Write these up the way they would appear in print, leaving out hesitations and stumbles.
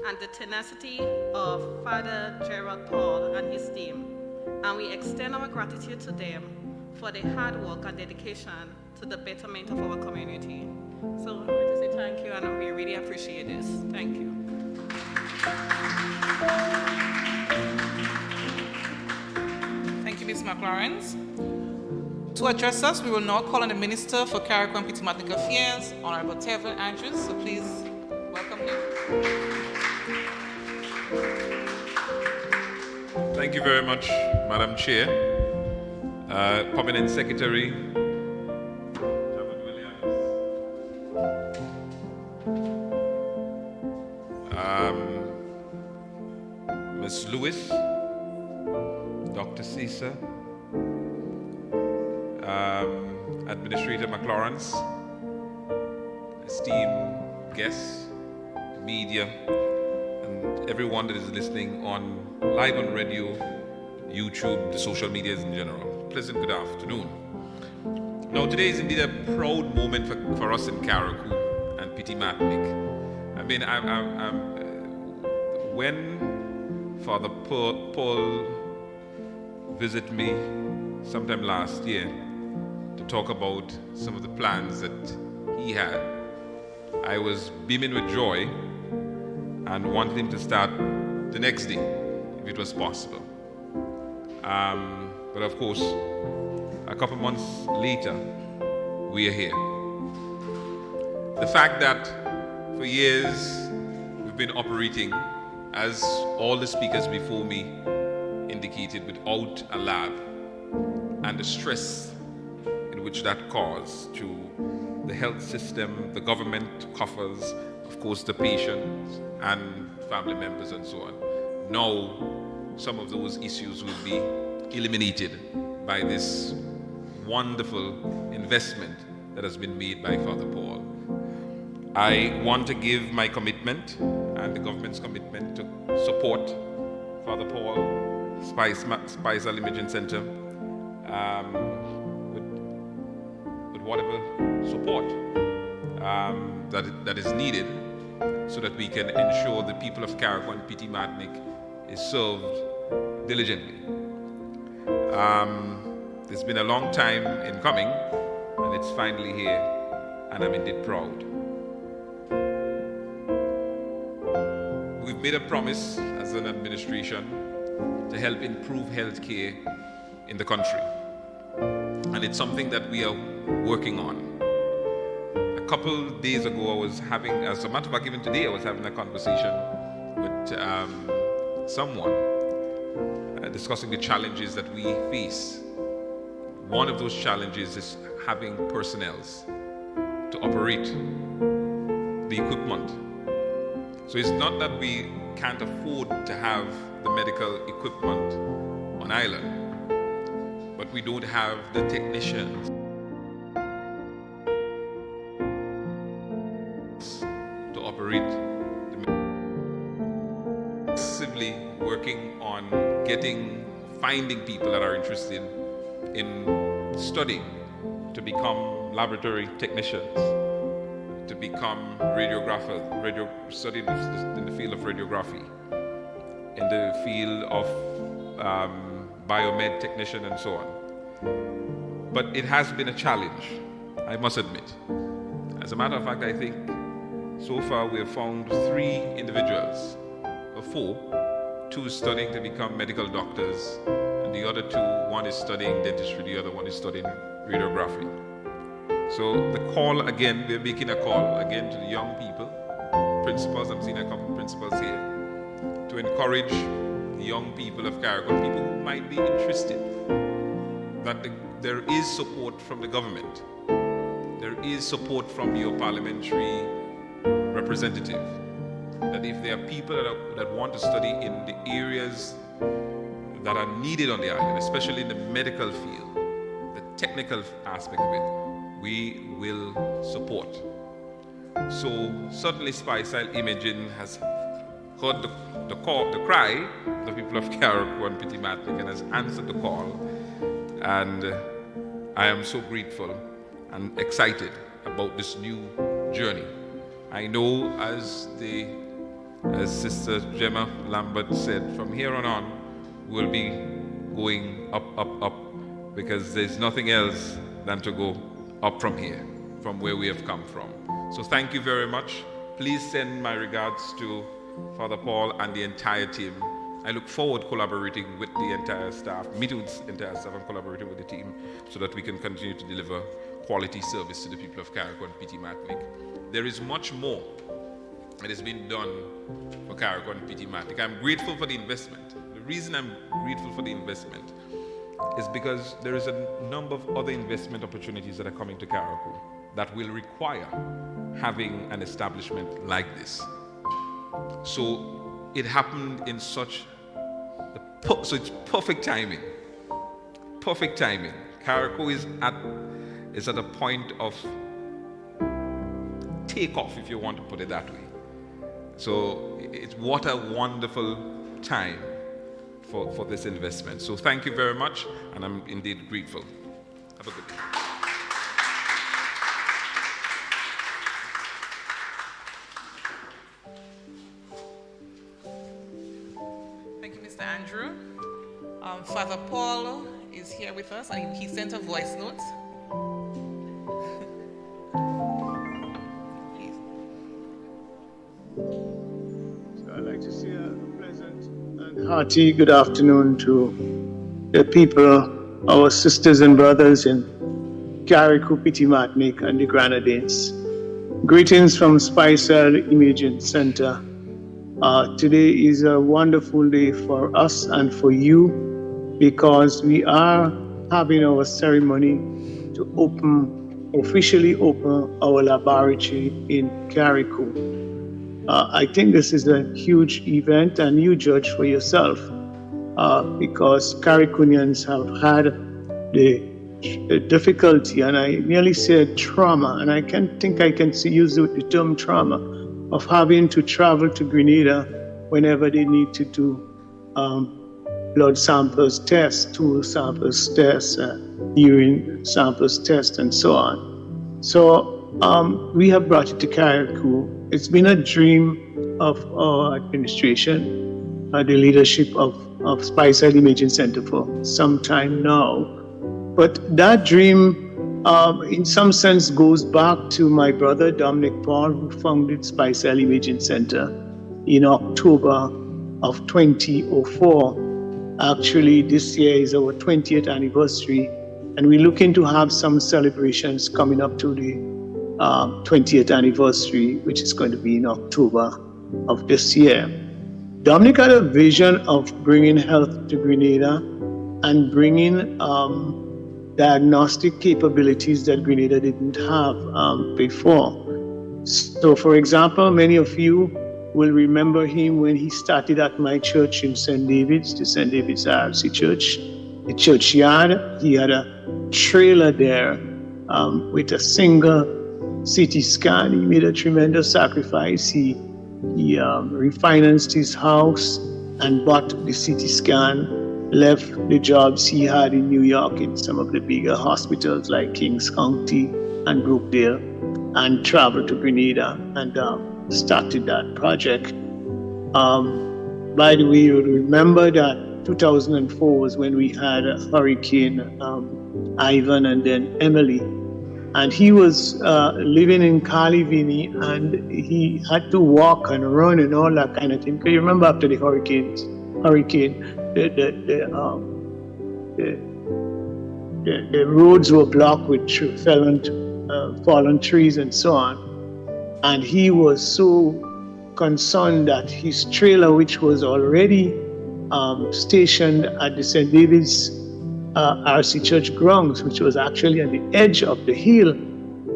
and the tenacity of Father Gerald Paul and his team, and we extend our gratitude to them for their hard work and dedication to the betterment of our community. So I want to say thank you, and we really appreciate this. Thank you. Thank you, Ms. McLaren. To address us, we will now call on the Minister for Carriacou and Petit Affairs, Honorable Tevin Andrews. So please welcome him. Thank you very much, Madam Chair. Permanent Secretary, Ms. Lewis, Dr. Caesar, Administrator McLawrence, esteemed guests, media, and everyone that is listening live on radio, YouTube, the social medias in general. Pleasant good afternoon. Now, today is indeed a proud moment for us in Carriacou and Petit Martinique. I mean, when Father Paul visited me sometime last year to talk about some of the plans that he had, I was beaming with joy and wanted him to start the next day, if it was possible. But of course, a couple months later, we are here. The fact that for years we've been operating, as all the speakers before me indicated, without a lab, and the stress in which that caused to the health system, the government coffers, of course the patients and family members and so on. Now, some of those issues will be eliminated by this wonderful investment that has been made by Father Paul. I want to give my commitment and the government's commitment to support Father Paul, Spiceisle Imaging Center, with whatever support that is needed, so that we can ensure the people of Carriacou and Petit Martinique is served diligently. It's been a long time in coming, and it's finally here, and I'm indeed proud. We've made a promise as an administration to help improve healthcare in the country, and it's something that we are working on. A couple days ago, I was having, as a matter of fact, even today, I was having a conversation with someone discussing the challenges that we face. One of those challenges is having personnel to operate the equipment. So it's not that we can't afford to have the medical equipment on island, but we don't have the technicians to operate massively working on finding people that are interested in studying to become laboratory technicians, to become radiographers, studying in the field of radiography, in the field of biomed technician and so on. But it has been a challenge, I must admit. As a matter of fact, I think so far we have found 3 individuals, or 4, 2 studying to become medical doctors, and the other 2, one is studying dentistry, the other one is studying radiography. So the call again, we're making a call again to the young people, principals, I'm seeing a couple of principals here, to encourage the young people of Carriacou, people who might be interested, that there is support from the government, there is support from your parliamentary representative, that if there are people that want to study in the areas that are needed on the island, especially in the medical field, the technical aspect of it, we will support. So certainly Spiceisle Imaging has heard the cry of the people of Carriacou and Petit Martinique and has answered the call. And I am so grateful and excited about this new journey. I know as the as Sister Gemma Lambert said, from here on, we'll be going up, up, up, because there's nothing else than to go up from here, from where we have come from. So thank you very much. Please send my regards to Father Paul and the entire team. I look forward to collaborating with the entire staff, meeting with the entire staff and collaborating with the team so that we can continue to deliver quality service to the people of Carriacou and PT Martinique. There is much more that has been done for Carriacou and PT Martinique. I'm grateful for the investment. The reason I'm grateful for the investment is because there is a number of other investment opportunities that are coming to Carriacou that will require having an establishment like this. So it happened in so it's perfect timing. Perfect timing. Carriacou is at a point of takeoff, if you want to put it that way. So what a wonderful time for this investment. So thank you very much, and I'm indeed grateful. Have a good day. Thank you, Mr. Andrew. Father Paul is here with us, and he sent a voice note. So I'd like to say a pleasant and hearty good afternoon to the people, our sisters and brothers in Carriacou, PT Martinique, and the Grenadines. Greetings from Spiceisle Imaging Center. Today is a wonderful day for us and for you, because we are having our ceremony to officially open our laboratory in Carriacou. I think this is a huge event, and you judge for yourself, because Carriacouians have had the difficulty, and I nearly said trauma, and I can use the term trauma, of having to travel to Grenada whenever they need to do blood samples tests, stool samples tests, urine samples tests, and so on. So we have brought it to Carriacou. It's been a dream of our administration, the leadership of Spiceisle Imaging Center for some time now. But that dream, in some sense, goes back to my brother Dominic Paul, who founded Spiceisle Imaging Center in October of 2004. Actually, this year is our 20th anniversary, and we're looking to have some celebrations coming up to the 20th anniversary, which is going to be in October of this year. Dominic had a vision of bringing health to Grenada and bringing diagnostic capabilities that Grenada didn't have before. So, for example, many of you will remember him when he started at my church in St. David's, the St. David's RC Church, the churchyard. He had a trailer there with a single CT scan. He made a tremendous sacrifice. He refinanced his house and bought the CT scan, left the jobs he had in New York in some of the bigger hospitals like Kings County and Brookdale, and traveled to Grenada and started that project. By the way, you would remember that 2004 was when we had Hurricane Ivan and then Emily. And he was living in Calivini, and he had to walk and run and all that kind of thing. Because you remember after the hurricane, the roads were blocked with fallen trees and so on. And he was so concerned that his trailer, which was already stationed at the St. David's RC Church grounds, which was actually on the edge of the hill,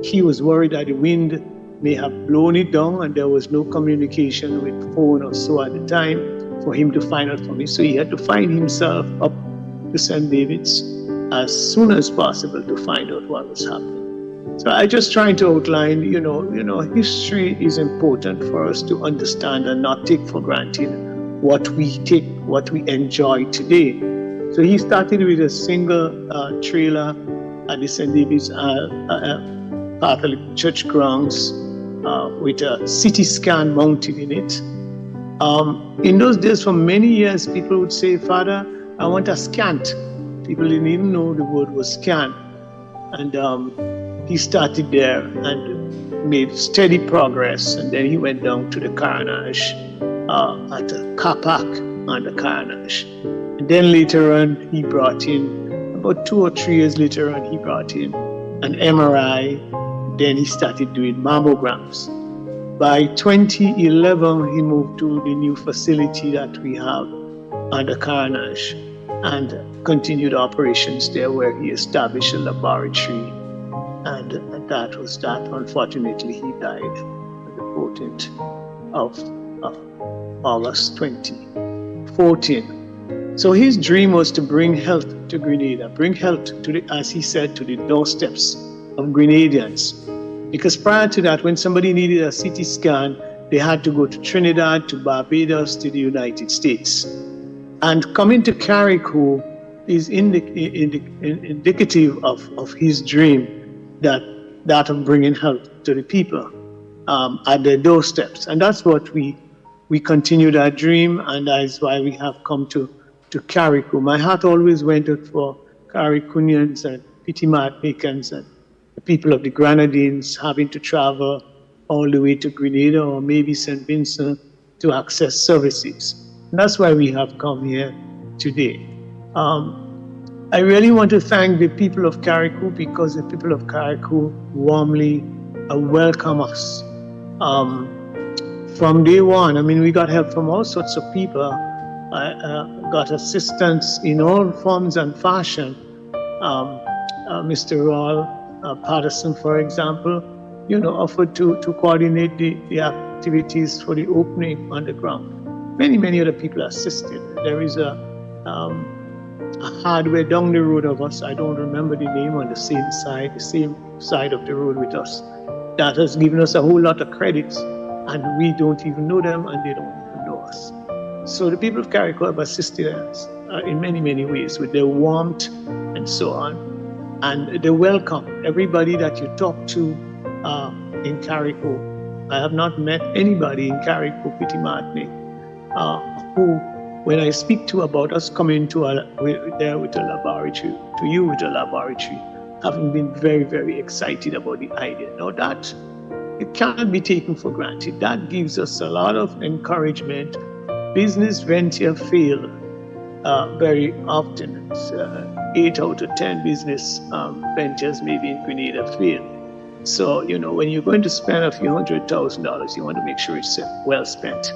he was worried that the wind may have blown it down, and there was no communication with phone or so at the time for him to find out from me. So he had to find himself up to St. David's as soon as possible to find out what was happening. So I just trying to outline, history is important for us to understand and not take for granted what we enjoy today. So he started with a single trailer at the St. David's Catholic Church grounds with a CT scan mounted in it. In those days, for many years, people would say, Father, I want a scant. People didn't even know the word was scan. And he started there and made steady progress. And then he went down to the Carnage at a Kapak on the Carnage. And then later on, he brought in, about 2 or 3 years later on, he brought in an MRI. Then he started doing mammograms. By 2011, he moved to the new facility that we have on the Carnage and continued operations there, where he established a laboratory. And that was that. Unfortunately, he died on the 14th of August 2014. So his dream was to bring health to Grenada, bring health to the, as he said, to the doorsteps of Grenadians. Because prior to that, when somebody needed a CT scan, they had to go to Trinidad, to Barbados, to the United States. And coming to Carriacou is indicative of his dream, that of bringing health to the people at their doorsteps. And that's what we continued our dream, and that's why we have come to Carriacou. My heart always went out for Carriacouians and Petit Martinicans and the people of the Grenadines having to travel all the way to Grenada or maybe St. Vincent to access services. And that's why we have come here today. I really want to thank the people of Carriacou, because the people of Carriacou warmly welcome us. From day one, I mean, we got help from all sorts of people. I got assistance in all forms and fashion. Mr. Rawl Patterson, for example, offered to coordinate the activities for the opening on the ground. Many other people assisted. There is a hardware down the road of us, I don't remember the name, on the same side of the road with us, that has given us a whole lot of credits, and we don't even know them and they don't even know us. So the people of Carriacou have assisted us in many ways with their warmth and so on. And they welcome everybody that you talk to in Carriacou. I have not met anybody in Carriacou, Petit Martinique, who, when I speak to about us coming to there with a laboratory, to you with a laboratory, having been very excited about the idea. Now that, it cannot be taken for granted. That gives us a lot of encouragement. Business venture fail very often. It's, 8 out of 10 business ventures maybe in Grenada fail. So, when you're going to spend a few $100,000, you want to make sure it's well spent.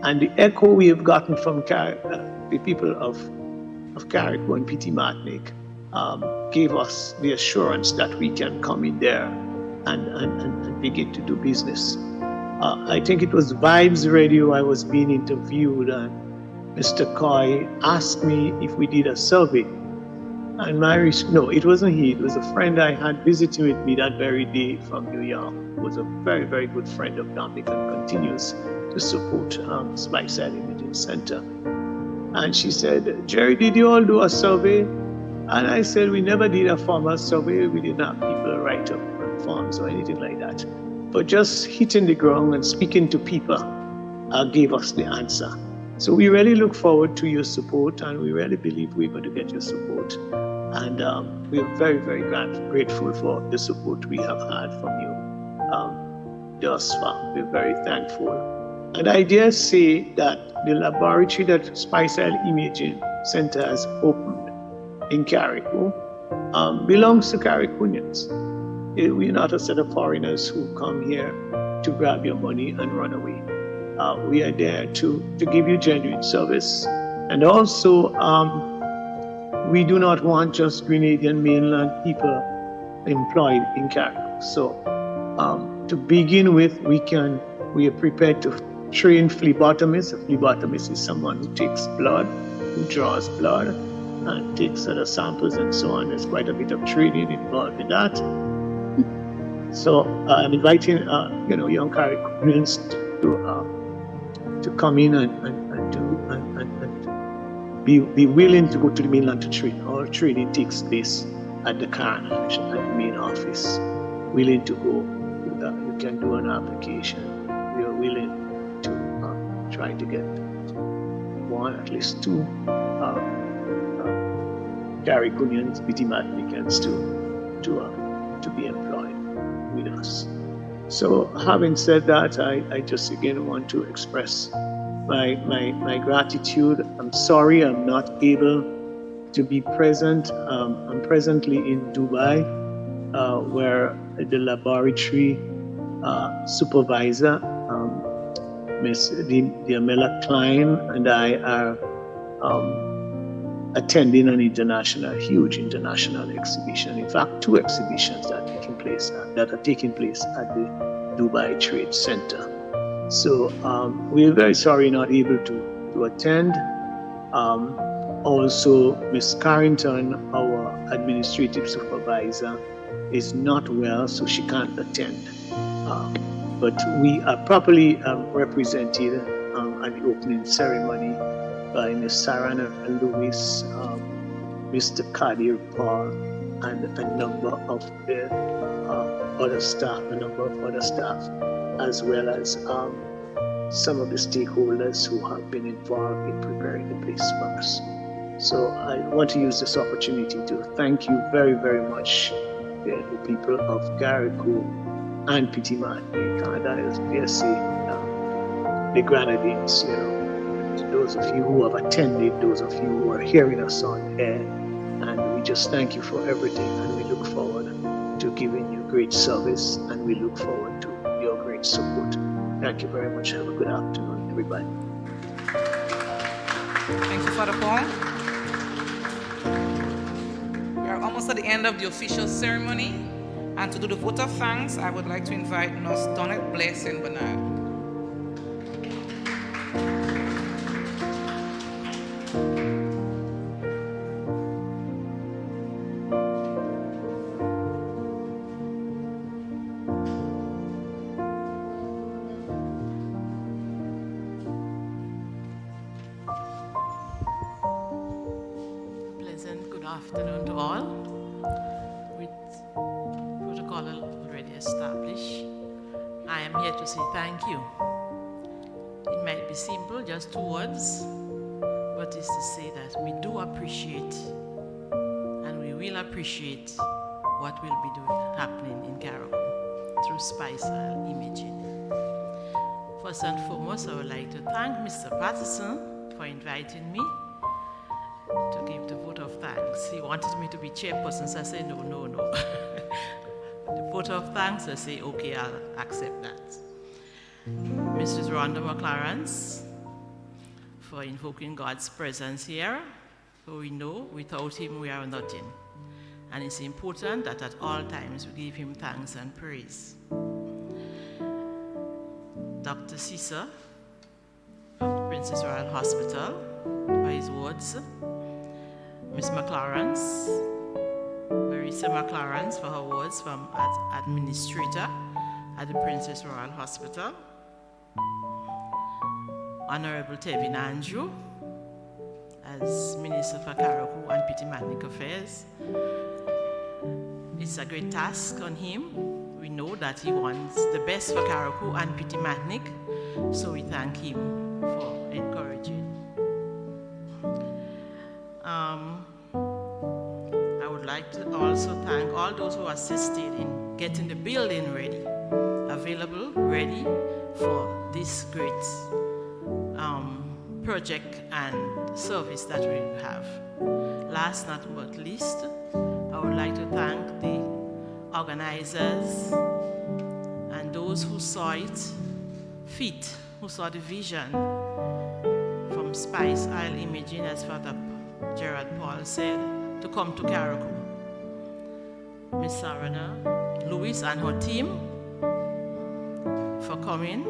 And the echo we have gotten from the people of Carriacou and Petit Martinique gave us the assurance that we can come in there and begin to do business. I think it was Vibes Radio, I was being interviewed, and Mr. Coy asked me if we did a survey. And no, it wasn't he, it was a friend I had visiting with me that very day from New York, who was a very good friend of Dominic and continues to support Spiceisle Imaging Center. And she said, Jerry, did you all do a survey? And I said, we never did a formal survey. We didn't have people write up forms or anything like that. But just hitting the ground and speaking to people gave us the answer. So we really look forward to your support, and we really believe we're going to get your support. And we're very grateful for the support we have had from you thus far. We're very thankful. And I dare say that the laboratory that Spiceisle Imaging Center has opened in Carriacou belongs to Carriacouians. We're not a set of foreigners who come here to grab your money and run away. We are there to give you genuine service. And also, we do not want just Grenadian mainland people employed in Carriacou. So to begin with, we are prepared to train phlebotomists. A phlebotomist is someone who takes blood, who draws blood, and takes other samples and so on. There's quite a bit of training involved in that. So I'm inviting young Carriacouians to come in and be willing to go to the mainland to train. All training takes place at the Carnage, at the main office. Willing to go, you can do an application. We are willing to try to get at least two Carriacouians, Piti Martinicans to be employed with us. So having said that, I just again want to express my gratitude. I'm sorry I'm not able to be present. I'm presently in Dubai, where the laboratory supervisor, Miss Diamela Klein, and I are attending an huge international exhibition. In fact, two exhibitions that are taking place at the Dubai Trade Center. So we're very sorry not able to attend. Also, Ms. Carrington, our administrative supervisor, is not well, so she can't attend. But we are properly represented at the opening ceremony by Ms. Sarana Lewis, Mr. Carriacou, and a number of other staff, as well as some of the stakeholders who have been involved in preparing the place for us. So I want to use this opportunity to thank you very, very much, the people of Carriacou and Piti Martinique, and I dare say the Grenadines, to those of you who have attended, those of you who are hearing us on air, and we just thank you for everything, and we look forward to giving you great service, and we look forward to your great support. Thank you very much. Have a good afternoon, everybody. Thank you, Father Paul. We are almost at the end of the official ceremony, and to do the vote of thanks, I would like to invite Nurse Donette Blessing Bernard. Good afternoon to all. With protocol already established, I am here to say thank you. It might be simple, just 2 words, but it's to say that we do appreciate and we will appreciate what will be happening in Carriacou through Spiceisle imaging. First and foremost, I would like to thank Mr. Patterson for inviting me to give the vote of thanks. He wanted me to be chairperson, so I said, no. The vote of thanks, I say, okay, I'll accept that. Mrs. Rhonda McLaren, for invoking God's presence here, for we know without him we are nothing. And it's important that at all times we give him thanks and praise. Dr. Cesar of Princess Royal Hospital, for his words. Ms. McLaren, Marisa McLaren, for her words as administrator at the Princess Royal Hospital. Honorable Tevin Andrew, as Minister for Carriacou and Piti Martinique Affairs. It's a great task on him. We know that he wants the best for Carriacou and Piti Martinique, so we thank him for encouraging. I would like to also thank all those who assisted in getting the building ready, available, ready for this great project and service that we have. Last but not least, I would like to thank the organizers and those who saw it fit, who saw the vision from Spiceisle Imaging, as Father Gerard Paul said, to come to Carriacou. Ms. Sarana Lewis and her team for coming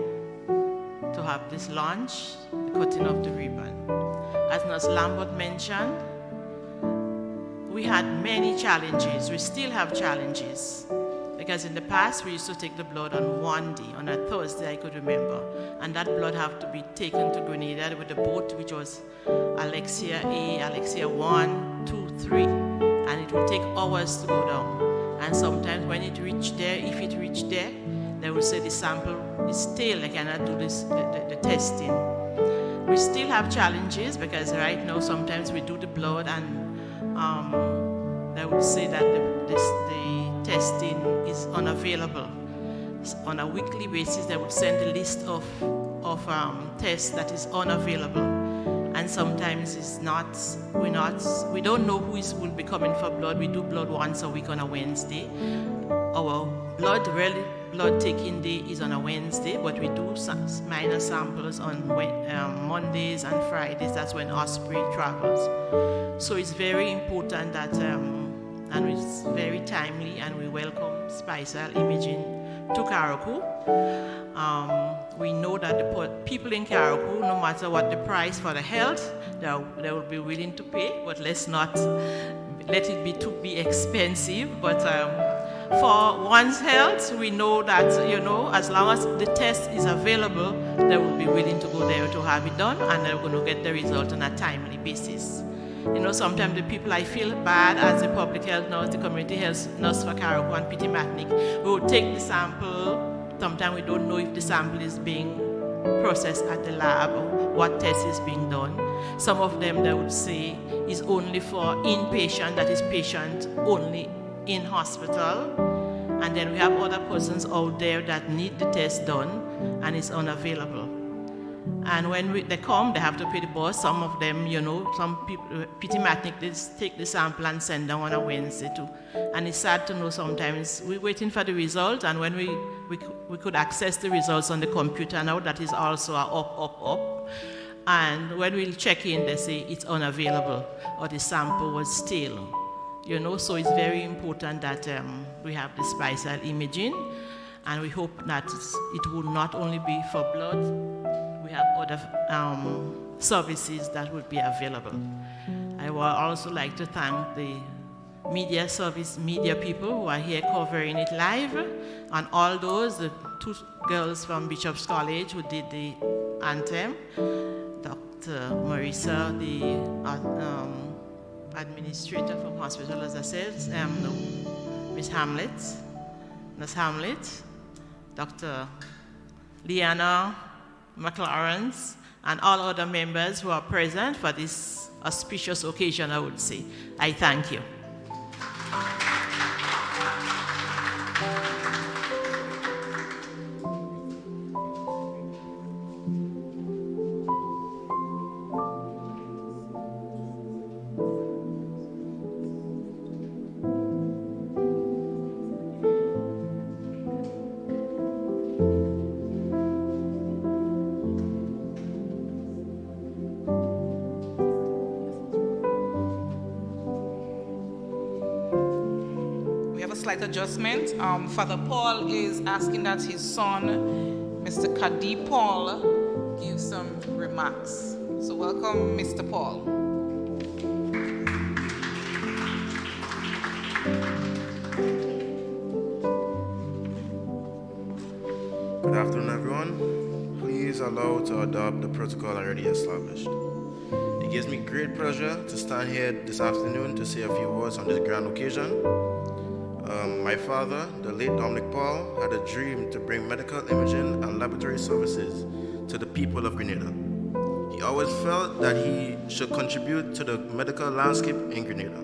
to have this launch, the cutting of the ribbon. As Nurse Lambert mentioned, we had many challenges. We still have challenges. Because in the past, we used to take the blood on one day, on a Thursday, I could remember. And that blood had to be taken to Grenada with the boat, which was Alexia A, Alexia 1, 2, 3. And it would take hours to go down. And sometimes when it reached there, if it reached there, they would say the sample is stale, they cannot do this, the testing. We still have challenges because right now sometimes we do the blood and they would say that the testing is unavailable. On a weekly basis, they would send a list of tests that is unavailable, and sometimes we don't know who will be coming for blood. We do blood once a week on a Wednesday. Our blood taking day is on a Wednesday, but we do some minor samples on Mondays and Fridays. That's when Osprey travels. So it's very important that, and it's very timely, and we welcome Spiceisle Imaging to Carriacou. We know that the people in Carriacou, no matter what the price for the health, they will be willing to pay, but let's not let it be too expensive. But for one's health, we know that, as long as the test is available, they will be willing to go there to have it done, and they're going to get the result on a timely basis. Sometimes the people, I feel bad as the public health nurse, the community health nurse for Carriacou and Petit-Martinique. We will take the sample. Sometimes we don't know if the sample is being processed at the lab or what test is being done. Some of them, they would say, is only for inpatient, that is patient only in hospital. And then we have other persons out there that need the test done and it's unavailable. And when they come, they have to pay the bus. Some of them, some people, Petit-Martinique, they take the sample and send them on a Wednesday too. And it's sad to know sometimes we're waiting for the result, and when we could access the results on the computer now, that is also up. And when we check in, they say it's unavailable or the sample was stale. So it's very important that we have the Spiceisle imaging, and we hope that it will not only be for blood. We have other services that would be available. I would also like to thank the media people who are here covering it live, and all those, the two girls from Bishop's College who did the anthem, Dr. Marisa, the administrator from hospital, as I said, Nurse Hamlet, Dr. Liana McLaurence, and all other members who are present for this auspicious occasion, I would say. I thank you. Slight adjustment. Father Paul is asking that his son, Mr. Kadi Paul, give some remarks. So welcome, Mr. Paul. Good afternoon, everyone. Please allow to adopt the protocol already established. It gives me great pleasure to stand here this afternoon to say a few words on this grand occasion. My father, the late Dominic Paul, had a dream to bring medical imaging and laboratory services to the people of Grenada. He always felt that he should contribute to the medical landscape in Grenada.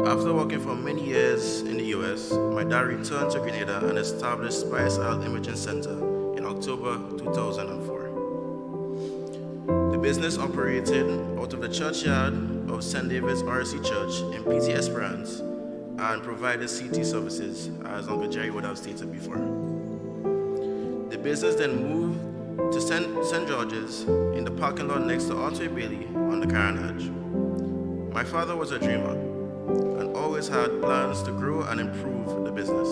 After working for many years in the US, my dad returned to Grenada and established Spiceisle Imaging Center in October 2004. The business operated out of the churchyard of St. David's RC Church in Petit Esperance, and provided CT services, as Uncle Jerry would have stated before. The business then moved to St. George's in the parking lot next to Otway Bailey on the Carriacou. My father was a dreamer and always had plans to grow and improve the business.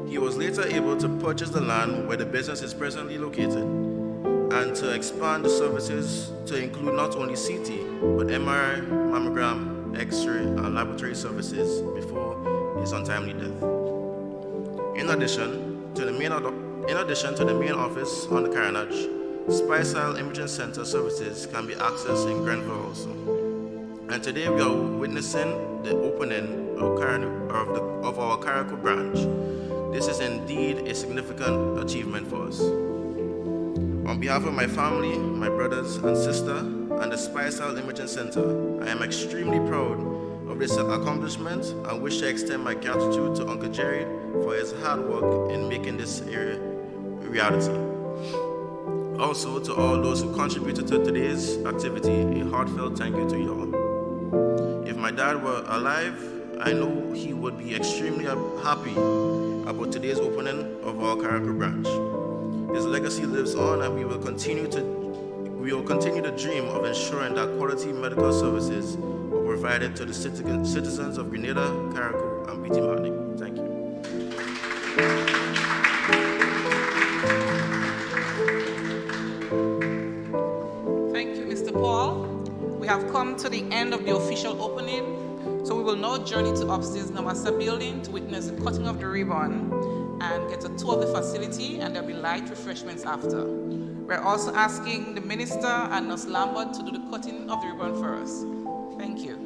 He was later able to purchase the land where the business is presently located and to expand the services to include not only CT, but MRI, mammogram, X-ray, and laboratory services before his untimely death. In addition to the main office on the Carriacou, Spiceisle Imaging Center services can be accessed in Grenville also. And today we are witnessing the opening of our Carriacou branch. This is indeed a significant achievement for us. On behalf of my family, my brothers and sister, and the Spiceisle Imaging Center, I am extremely proud of this accomplishment and wish to extend my gratitude to Uncle Jerry for his hard work in making this area a reality. Also, to all those who contributed to today's activity, a heartfelt thank you to you all. If my dad were alive, I know he would be extremely happy about today's opening of our Carriacou branch. His legacy lives on, and we will continue to dream of ensuring that quality medical services are provided to the citizens of Grenada, Carriacou, and BT Martinique. Thank you. Thank you, Mr. Paul. We have come to the end of the official opening, so we will now journey to upstairs in our master building to witness the cutting of the ribbon and get a tour of the facility, and there'll be light refreshments after. We're also asking the minister and Nurse Lambert to do the cutting of the ribbon for us. Thank you.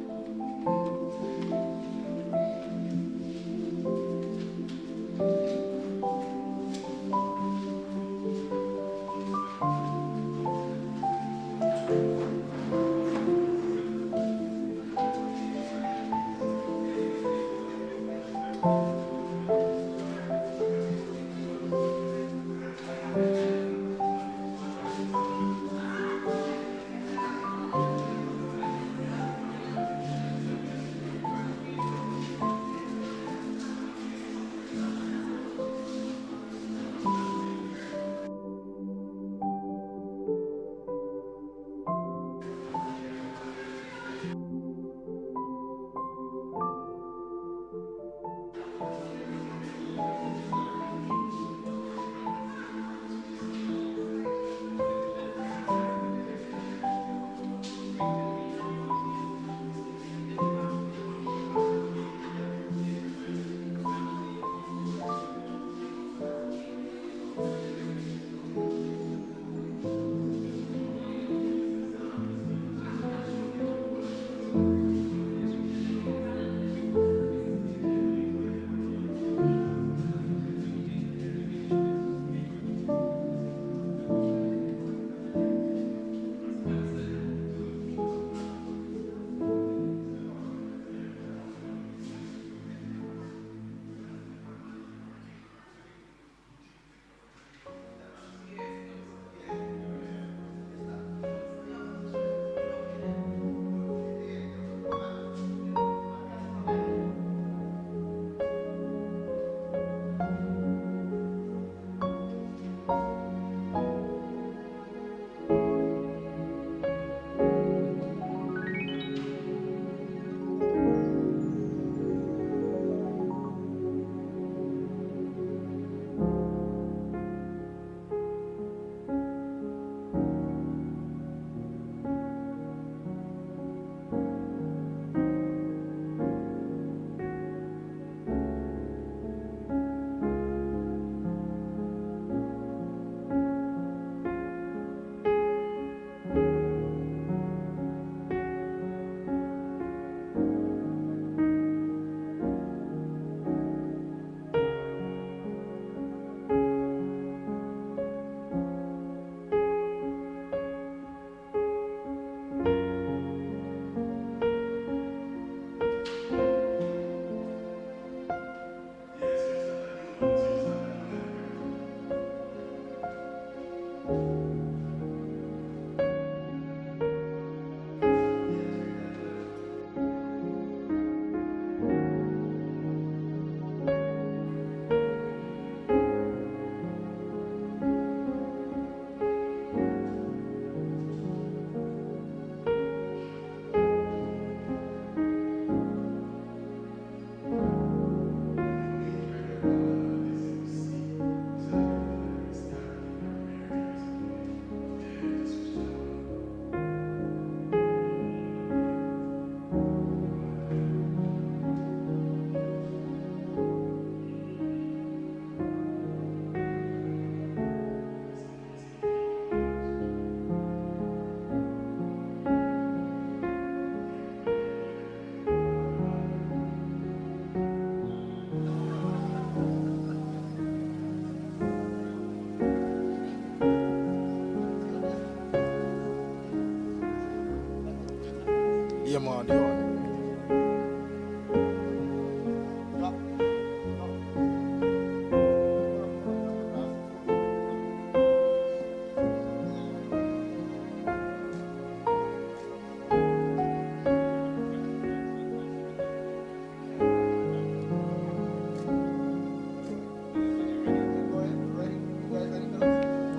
Yeah, man, they are.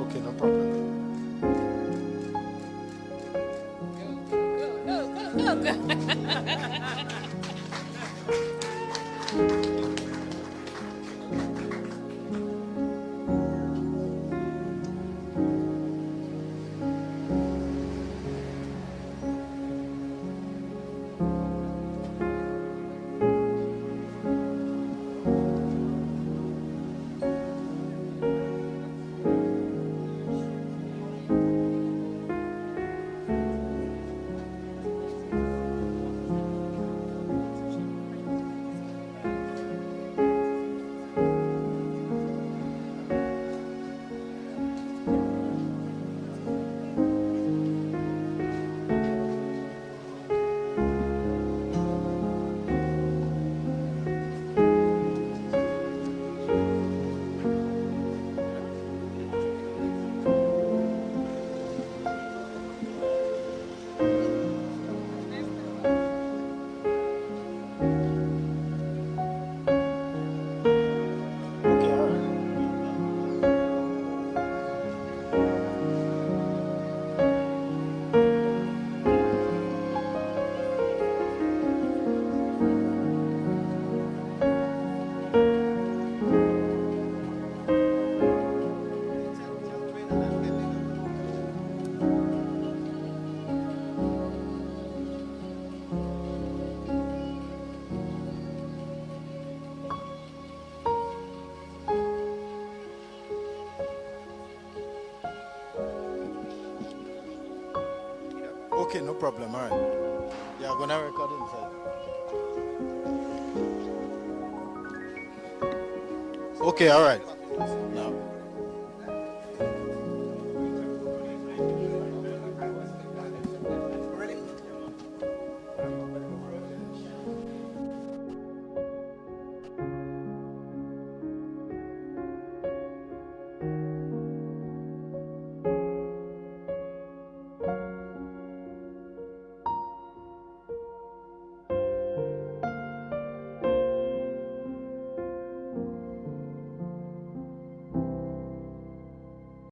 Okay, no problem. Okay, all right. Okay, no problem. All right. Yeah, I'm gonna record inside. Okay, all right. Now.